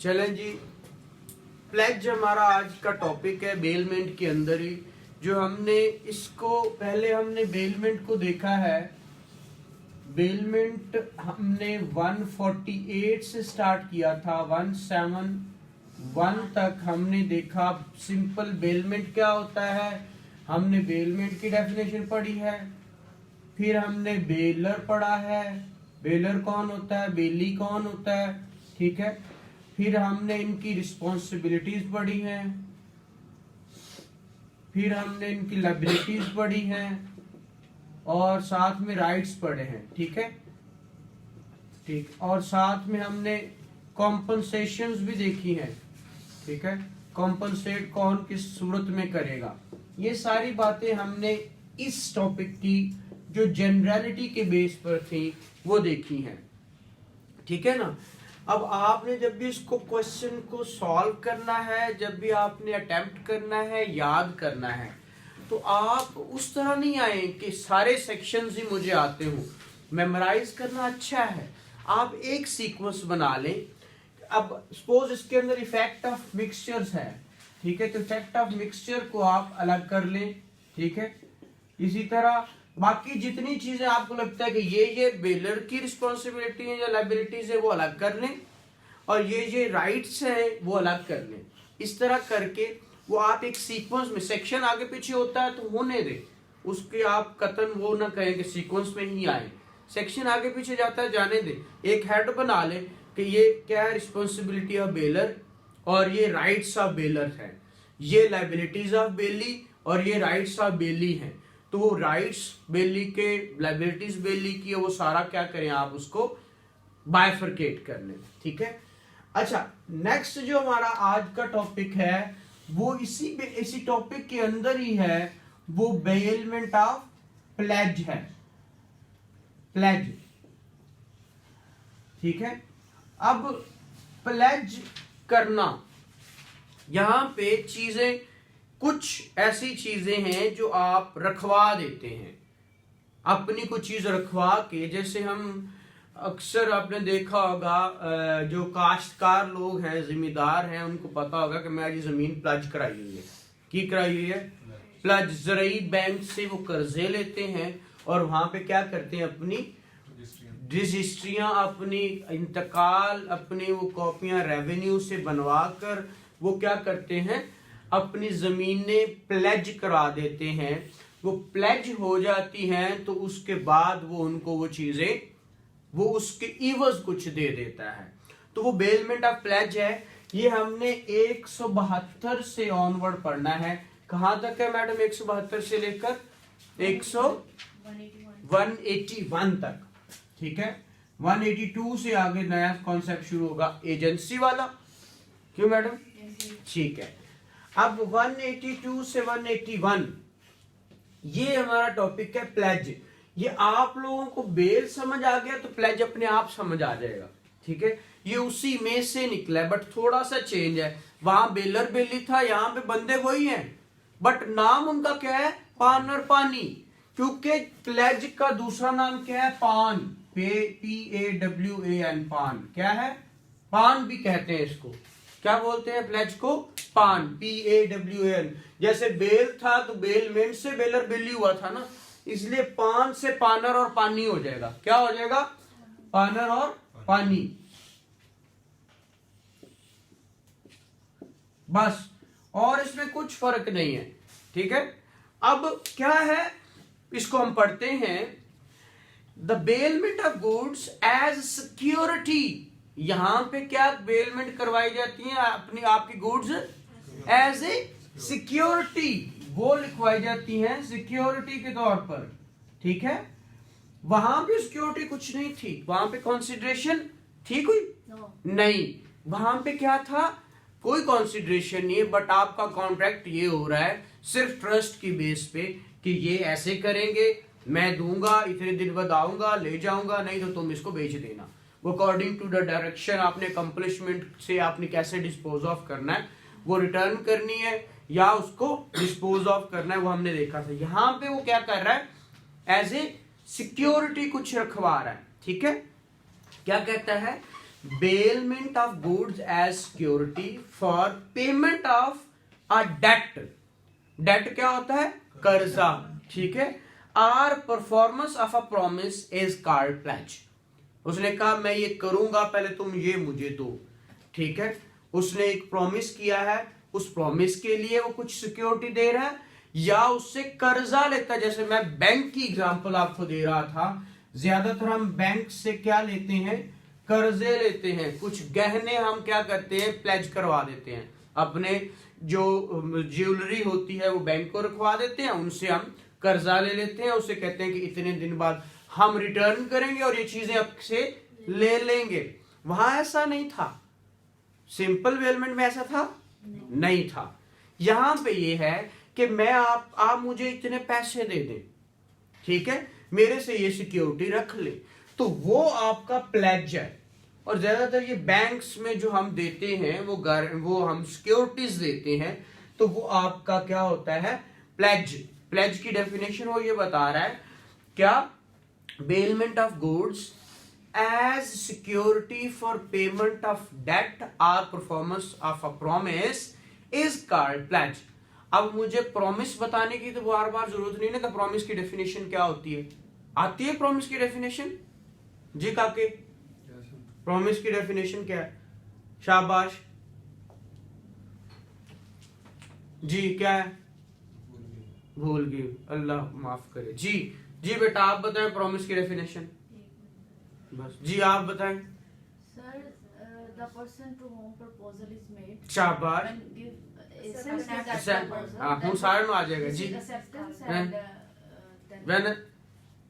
चलें जी, प्लेज हमारा आज का टॉपिक है बेलमेंट के अंदर ही। जो हमने इसको पहले हमने बेलमेंट को देखा है। बेलमेंट हमने 148 से स्टार्ट किया था, 171 तक हमने देखा। सिंपल बेलमेंट क्या होता है, हमने बेलमेंट की डेफिनेशन पढ़ी है। फिर हमने बेलर पढ़ा है, बेलर कौन होता है, बेली कौन होता है, ठीक है। फिर हमने इनकी रिस्पॉन्सिबिलिटीज पढ़ी हैं, फिर हमने इनकी लायबिलिटीज पढ़ी हैं और साथ में राइट्स पढ़े हैं, ठीक है, ठीक। और साथ में हमने कॉम्पनसेशंस भी देखी हैं, ठीक है। कॉम्पनसेट कौन किस सूरत में करेगा, ये सारी बातें हमने इस टॉपिक की जो जनरलिटी के बेस पर थी वो देखी हैं, ठीक है ना। अब आपने जब भी इसको क्वेश्चन को सॉल्व करना है, जब भी आपने अटेम्प्ट करना है, याद करना है, तो आप उस तरह नहीं आए कि सारे सेक्शंस ही मुझे आते हों। मेमोराइज करना अच्छा है, आप एक सीक्वेंस बना लें। अब सपोज इसके अंदर इफेक्ट ऑफ मिक्सचर्स है, ठीक है, तो इफेक्ट ऑफ मिक्सचर को आप अलग कर लें, ठीक है। इसी तरह बाकी जितनी चीजें आपको लगता है कि ये बेलर की रिस्पॉन्सिबिलिटी है या लायबिलिटीज है वो अलग कर लें, और ये राइट्स है वो अलग कर लें। इस तरह करके वो आप एक सीक्वेंस में, सेक्शन आगे पीछे होता है तो होने दे, उसके आप कतन वो ना कहें कि सीक्वेंस में ही आए। सेक्शन आगे पीछे जाता है, जाने दे। एक हेड बना ले कि ये क्या है, रिस्पॉन्सिबिलिटी ऑफ बेलर और ये राइट्स ऑफ बेलर है, ये लायबिलिटीज ऑफ बेली और ये राइट्स ऑफ बेली हैं। तो वो राइट्स बेली के, लायबिलिटीज बेली की, वो सारा क्या करें आप उसको बाइफरकेट कर लें, ठीक है। अच्छा, नेक्स्ट जो हमारा आज का टॉपिक है वो इसी टॉपिक के अंदर ही है, वो बेलमेंट ऑफ प्लेज है, प्लेज, ठीक है। अब प्लेज करना, यहां पे चीजें, कुछ ऐसी चीजें हैं जो आप रखवा देते हैं, अपनी कुछ चीज रखवा के। जैसे हम अक्सर आपने देखा होगा, जो काश्तकार लोग हैं, जिम्मेदार हैं, उनको पता होगा कि मेरी जमीन प्लज कराई हुई है। की कराई हुई है? प्लज। ज़राई बैंक से वो कर्जे लेते हैं और वहां पे क्या करते हैं, अपनी रजिस्ट्रियां, अपनी इंतकाल, अपनी वो कॉपियां रेवेन्यू से बनवा कर वो क्या करते हैं, अपनी जमीनें प्लेज करा देते हैं। वो प्लेज हो जाती हैं तो उसके बाद वो उनको वो चीजें, वो उसके इवज कुछ दे देता है, तो वो बेलमेंट ऑफ प्लेज है। ये हमने 172 से ऑनवर्ड पढ़ना है। कहां तक है मैडम? 172 से लेकर 181 तक, ठीक है। 182 से आगे नया कॉन्सेप्ट शुरू होगा, एजेंसी वाला। क्यों मैडम? ठीक है। अब 182 से 181 ये हमारा टॉपिक है प्लेज। ये आप लोगों को बेल समझ आ गया तो प्लेज अपने आप समझ आ जाएगा, ठीक है। ये उसी में से निकला है, बट थोड़ा सा चेंज है। वहां बेलर बेली था, यहाँ पे बंदे वही हैं, बट नाम उनका क्या है, पान और पानी। क्योंकि प्लेज का दूसरा नाम क्या है, पान, PAWAN, पान। क्या है? पान भी कहते हैं इसको। क्या बोलते हैं प्लेज को? पान, PAWAN। जैसे बेल था तो बेलमेंट से बेलर बेली हुआ था ना, इसलिए पान से पानर और पानी हो जाएगा। क्या हो जाएगा? पानर और पानी, बस। और इसमें कुछ फर्क नहीं है, ठीक है। अब क्या है, इसको हम पढ़ते हैं। The bailment of goods as security. यहां पे क्या बेलमेंट करवाई जाती है, अपनी आपकी गुड्स एज ए सिक्योरिटी, वो लिखवाई जाती हैं सिक्योरिटी के तौर पर, ठीक है। वहां पे सिक्योरिटी कुछ नहीं थी, वहां पे कंसीडरेशन थी कोई? नहीं। वहां पे क्या था? कोई कंसीडरेशन नहीं है, बट आपका कॉन्ट्रैक्ट ये हो रहा है सिर्फ ट्रस्ट की बेस पे कि ये ऐसे करेंगे, मैं दूंगा, इतने दिन बाद आऊंगा, ले जाऊंगा, नहीं तो तुम इसको बेच देना। वो अकॉर्डिंग टू द डायरेक्शन आपने अकम्प्लिशमेंट से आपने कैसे डिस्पोज ऑफ करना है, वो रिटर्न करनी है या उसको डिस्पोज ऑफ करना है, वो हमने देखा था। यहां पे वो क्या कर रहा है, एज ए सिक्योरिटी कुछ रखवा रहा है, ठीक है। क्या कहता है bailment of goods as security for payment of a debt. Debt क्या होता है? कर्जा, ठीक है। Or performance of a promise is called pledge. उसने कहा मैं ये करूंगा, पहले तुम ये मुझे दो, ठीक है। उसने एक प्रॉमिस किया है, उस प्रॉमिस के लिए वो कुछ सिक्योरिटी दे रहा है या उससे कर्जा लेता है। जैसे मैं बैंक की एग्जांपल आपको दे रहा था, ज्यादातर हम बैंक से क्या लेते हैं? कर्जे लेते हैं। कुछ गहने हम क्या करते हैं? प्लेज करवा देते हैं। अपने जो ज्वेलरी होती है वो बैंक को रखवा देते हैं, उनसे हम कर्जा ले लेते हैं, उससे कहते हैं कि इतने दिन बाद हम रिटर्न करेंगे और ये चीजें आपसे ले लेंगे। वहां ऐसा नहीं था। सिंपल बेलमेंट में ऐसा था नहीं था। यहां पे ये है कि मैं आप मुझे इतने पैसे दे दें, ठीक है, मेरे से ये सिक्योरिटी रख ले, तो वो आपका प्लेज है। और ज्यादातर ये बैंक्स में जो हम देते हैं वो हम सिक्योरिटीज देते हैं, तो वो आपका क्या होता है? प्लेज। प्लेज की डेफिनेशन वो ये बता रहा है क्या? Bailment of goods as security for payment of debt or performance of a promise is called pledge. अब मुझे प्रॉमिस बताने की तो बार बार जरूरत नहीं ना, तो प्रॉमिस की डेफिनेशन क्या होती है? आती है प्रॉमिस की डेफिनेशन? जी काके, प्रॉमिस की डेफिनेशन क्या है? शाबाश जी, क्या है? भूल गई, अल्लाह माफ करे। जी जी बेटा आप बताएं प्रॉमिस की डेफिनेशन। बस जी आप बताएं। Sir, the person to whom proposal is made शाबाश, when give acceptance that accept- proposal, हाँ, then हूँ सारे में आ जाएगा जी। receive acceptance and when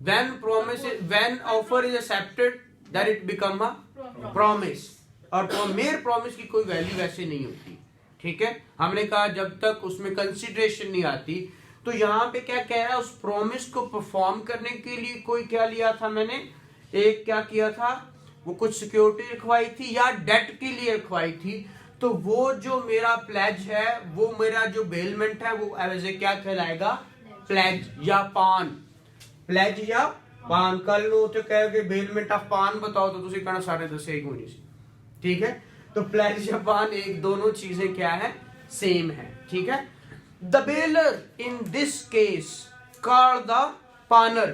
when promise when offer is accepted then it become a promise। और मेरे प्रॉमिस की कोई वैल्यू वैसे नहीं होती, ठीक है। हमने कहा जब तक उसमें कंसिडरेशन नहीं आती। तो यहाँ पे क्या कह रहा है? उस प्रॉमिस को परफॉर्म करने के लिए कोई क्या लिया था मैंने? एक क्या किया था? वो कुछ सिक्योरिटी रखवाई थी या डेट के लिए रखवाई थी। तो वो जो मेरा प्लेज है, वो मेरा जो बेलमेंट है, वो एज ए क्या कहलाएगा? प्लेज या पान। प्लेज या पान। कल नो तो कहोगे बेलमेंट ऑफ पान बताओ, तो तुसी कहना सारे दसे एक होनी सी, ठीक है। तो प्लेज या पान एक दोनों चीजें क्या है? सेम है, ठीक है। The bailor in this case called the pawnor,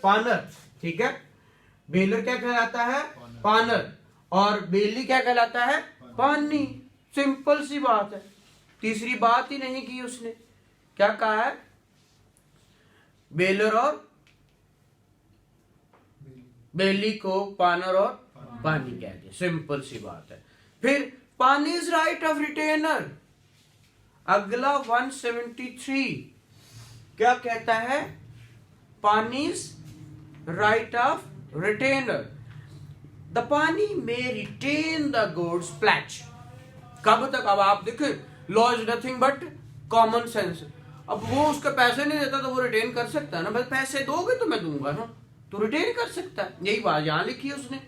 pawnor, ठीक है। बेलर क्या कहलाता है? पानर। और बेली क्या कहलाता है? पानी। सिंपल सी बात है, तीसरी बात ही नहीं की उसने। क्या कहा है? बेलर और बेली को पानर और पानी कह दिया, सिंपल सी बात है। फिर पानी इज राइट ऑफ रिटेनर। अगला 173 क्या कहता है? पानी is right of retainer. The पानी may retain the goods pledge. कब तक? अब आप देखें, law is nothing but common sense. अब वो उसके पैसे नहीं देता तो वो रिटेन कर सकता है ना, बस पैसे दोगे तो मैं दूंगा ना, तो रिटेन कर सकता है। यही बात यहां लिखी है उसने।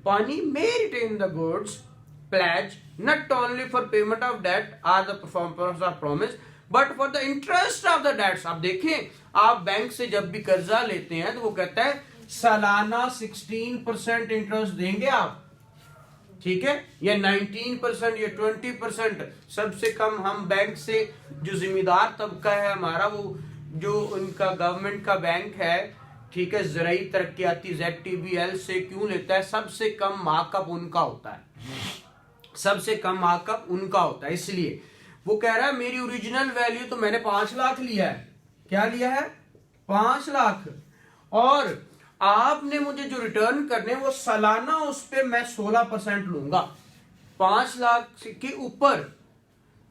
Pawnee may retain the goods pledge not only for payment of debt or the performance of promise but for the interest of the debts. आप देखें, आप बैंक से जब भी कर्जा लेते हैं तो वो कहता है सालाना 16% इंटरेस्ट देंगे आप, ठीक है, या 19% या 20%। सबसे कम हम बैंक से, जो जिम्मेदार तबका है हमारा, वो जो उनका गवर्नमेंट का बैंक है, ठीक है, ज़राई तरक्याती ZTBL से क्यों लेता है? सबसे कम मार्कअप उनका होता है, सबसे कम मार्कअप उनका होता है। इसलिए वो कह रहा है मेरी ओरिजिनल वैल्यू तो मैंने 5 लाख लिया है। क्या लिया है? 5 लाख। और आपने मुझे जो रिटर्न करने वो सालाना उस पे मैं 16% लूंगा 5 लाख के ऊपर।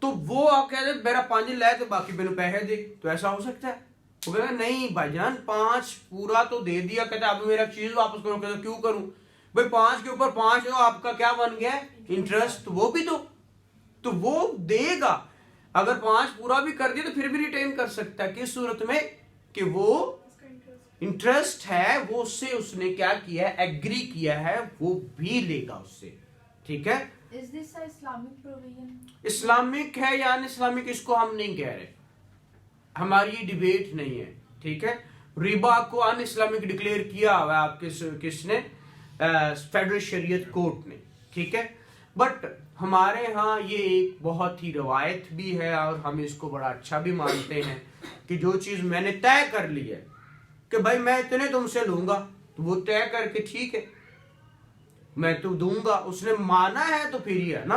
तो वो आप कह रहे मेरा 5 लाख तो बाकी मैंने पैसे दे, तो ऐसा हो सकता है? वो कहेगा नहीं भाईजान 5 पूरा तो दे दिया। कहता अब मेरा चीज वापस करो। कहता क्यों करूं भाई? 5 के ऊपर 5 हो, आपका क्या बन गया? इंटरेस्ट। तो वो भी तो वो देगा। अगर 5 पूरा भी कर दिया तो फिर भी रिटेन कर सकता है। किस सूरत में? कि वो इंटरेस्ट है, वो उससे उसने क्या किया है? एग्री किया है, वो भी लेगा उससे, ठीक है। Is this a Islamic provision? Islamic है या अन इस्लामिक, इसको हम नहीं कह रहे, हमारी डिबेट नहीं है, ठीक है। रिबा को अन इस्लामिक डिक्लेयर किया हुआ है आप किसने? फेडरल शरीयत कोर्ट ने, ठीक है। बट हमारे यहाँ ये एक बहुत ही रवायत भी है और हम इसको बड़ा अच्छा भी मानते हैं कि जो चीज मैंने तय कर ली है कि भाई मैं इतने तुमसे लूंगा, तो वो तय करके ठीक है मैं तो दूंगा, उसने माना है तो फिर ही है ना,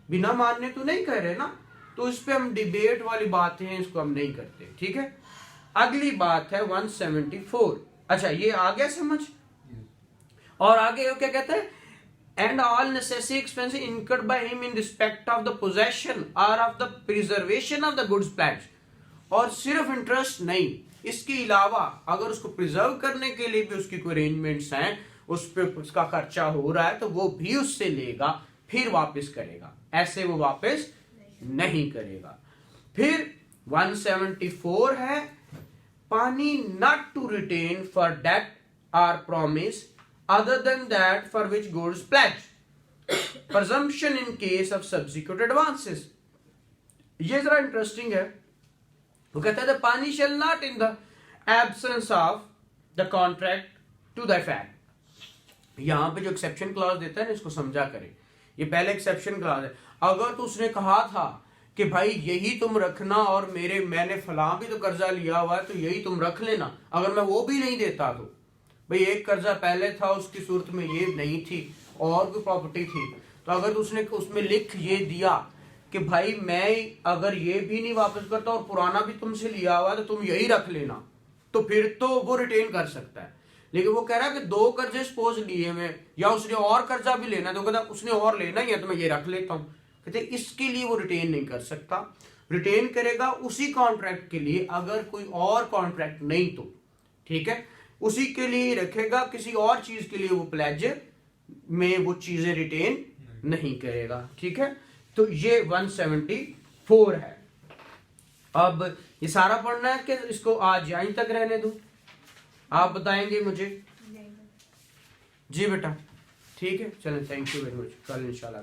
बिना मानने तो नहीं कह रहे ना। तो इस पे हम डिबेट वाली बातें हैं, इसको हम नहीं करते, ठीक है। अगली बात है 174। अच्छा ये आ गया समझ। और आगे वो क्या कहते हैं, and all necessary expenses incurred by him in respect of the possession और of the preservation of the goods pledged. और सिर्फ इंटरेस्ट नहीं, इसके अलावा अगर उसको प्रिजर्व करने के लिए भी उसकी कोई अरेंजमेंट्स हैं, उस पर उसका खर्चा हो रहा है, तो वो भी उससे लेगा फिर वापस करेगा, ऐसे वो वापस नहीं करेगा। फिर 174 है, pawnee not to retain for debt or promise other than that for which goods pledged, presumption in case of subsequent advances। ये जरा इंटरेस्टिंग है। वो कहता है पानी shall not in the absence of the contract to the effect। यहां पे जो एक्सेप्शन क्लॉज देता है ना, इसको समझा करें। ये पहले एक्सेप्शन क्लॉज है। अगर तो उसने कहा था कि भाई यही तुम रखना और मैंने फलां भी तो कर्जा लिया हुआ है तो यही तुम रख लेना, अगर मैं वो भी नहीं देता तो भाई एक कर्जा पहले था उसकी सूरत में ये नहीं थी और कोई प्रॉपर्टी थी, तो अगर उसने उसमें लिख ये दिया कि भाई मैं अगर ये भी नहीं वापस करता और पुराना भी तुमसे लिया हुआ तो तुम यही रख लेना, तो फिर तो वो रिटेन कर सकता है। लेकिन वो कह रहा है कि 2 कर्जे सपोज लिए मैं, या उसने और कर्जा भी लेना, तो कहता उसने और लेना ही है तो मैं ये रख लेता हूं, कहते इसके लिए वो रिटेन नहीं कर सकता। रिटेन करेगा उसी कॉन्ट्रैक्ट के लिए अगर कोई और कॉन्ट्रैक्ट नहीं तो, ठीक है, उसी के लिए रखेगा, किसी और चीज के लिए वो प्लेज में वो चीजें रिटेन नहीं करेगा, ठीक है। तो ये 174 है। अब ये सारा पढ़ना है कि इसको आज यहीं तक रहने दूं, आप बताएंगे मुझे। जी बेटा ठीक है, चलें, थैंक यू वेरी मच, कल इंशाल्लाह।